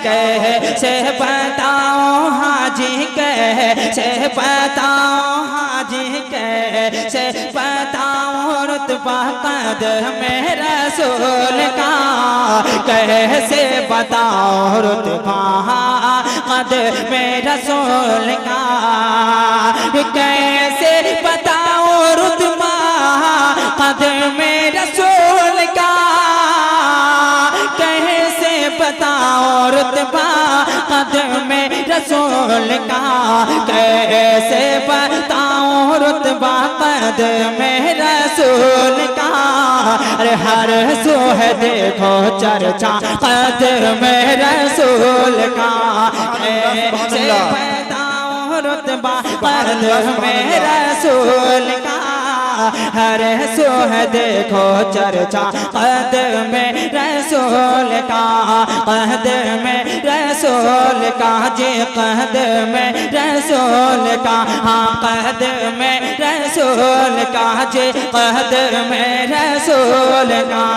कैसे बताऊं हाजी, कैसे बताऊं हाजी, कैसे बताऊं रुतबा कदम रसूल का, कैसे बताऊं रुतबा कदम रसूल का, कैसे बताऊं रुतबा कदम रसूल का, कैसे बताऊं रुतबा कदम रसूल का, कैसे बताऊं रुतबा कदम रसूल का। अरे हर सो है देखो चर्चा कदम रसूल का, कैसे बताऊं रुतबा कदम रसूल का, हर सो है देखो चर्चा कदम रसूल का, कदम रसूल का जी, कदम रसूल का, हाँ कदम रसूल का जी, कदम रसूल का,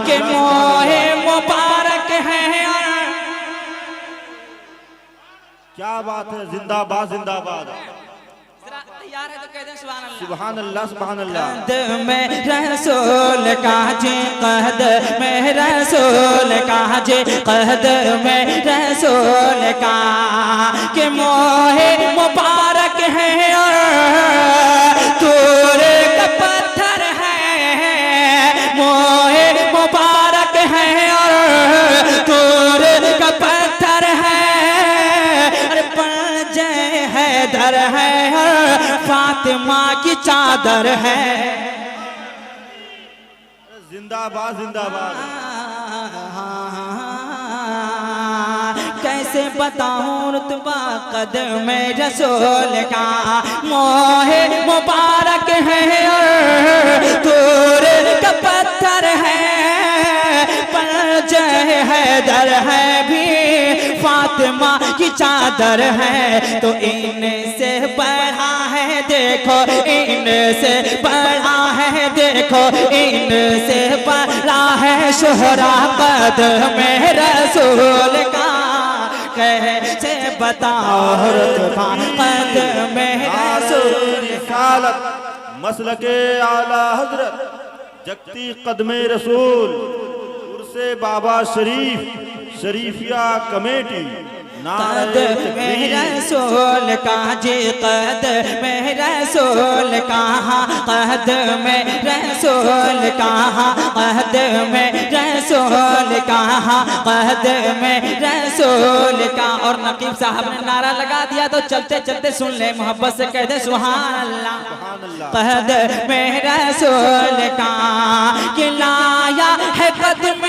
कि मोहे मुबारक है। क्या बात है, जिंदाबाद जिंदाबाद। तैयार है तो कह दें सुभान अल्लाह सुभान अल्लाह। कदम रसूल का जी, कदम रसूल का जी, कदम रसूल का, कि मोहे मुबारक है और तूर का पत्थर है, मोहे मुबारक है और तूर का पत्थर है, हैदर है फातिमा की चादर है। जिंदाबाद जिंदाबाद। कैसे बताऊं रुतबा कदम रसूल का, मोहे मुबारक है और तूर का पत्थर है, जय हैदर है भी फातिमा की चादर है, तो इनसे बढ़ा है देखो, इनसे बढ़ा है देखो, इनसे बढ़ा है शोहरा कदम रसूल का, कैसे बताओ रुतबा कदम रसूल का। मसलके आला हजरत जगती कदमे रसूल उर्से बाबा शरीफ शरीफिया कमेटी कदम रसूल का जी, कदम रसूल का, कदम रसूल का, कदम रसूल का, कदम रसूल का। और नकीब साहब ने नारा लगा दिया तो चलते चलते सुन ले, मोहब्बत से कह दे सुभान अल्लाह। कदम रसूल का कि लाया है कदम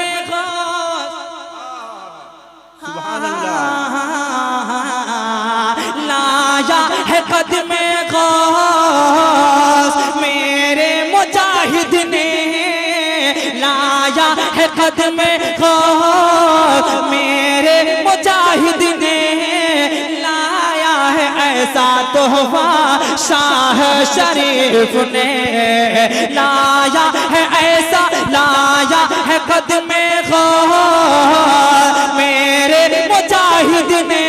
लाया है कदम गौस मेरे मुजाहिद ने, लाया है कदम गौस मेरे मुजाहिद ने, लाया है ऐसा तोहफा शाह शरीफ ने, लाया है ऐसा, लाया है कदम गौस मेरे मुजाहिद ने,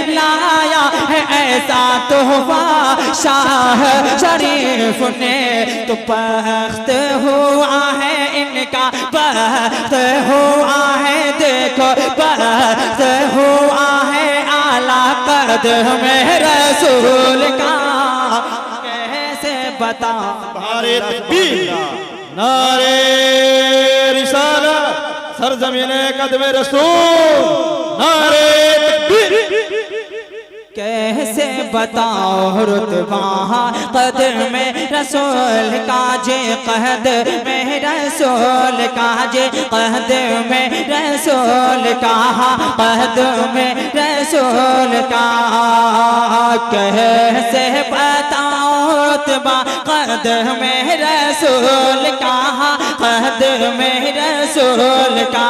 लाया है ऐसा तोहफा शाह शरीफ ने। तो बख्त हुआ है इनका, बख्त हुआ है देखो, बख्त हुआ है आला कदम रसूल का, कैसे बता नारे तकबीर नारे रिसालत सरजमीने कदम रसूल नारे तकबीर। कैसे बताओ रुतबा कदम रसूल का जे, कदम रसूल का जे, कदम रसूल का, कदम रसूल का। कैसे बताओ रुतबा कदम रसूल का, कदम रसूल का,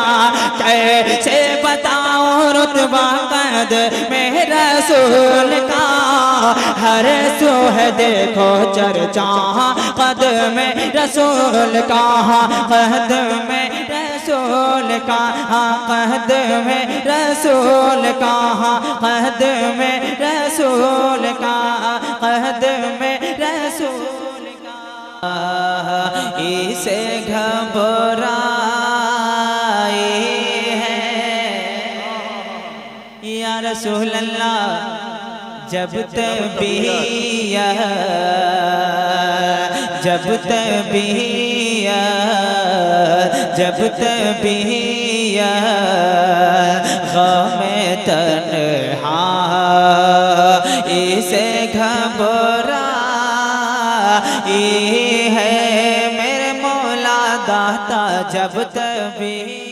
कैसे बताओ रुतबा कदम रसूल का। हर सो है देखो चर्चा कदम रसूल का, कदम रसूल रसूल कहाँ कदम रसूल कहाँ कदम रसूल कहाँ कदम रसूल कहाँ इसे घबराए या रसूल अल्लाह जब तबीया जब तबीया जब तबीया गम तन्हा इसे घबराई है मेरे मौला दाता जब तबीया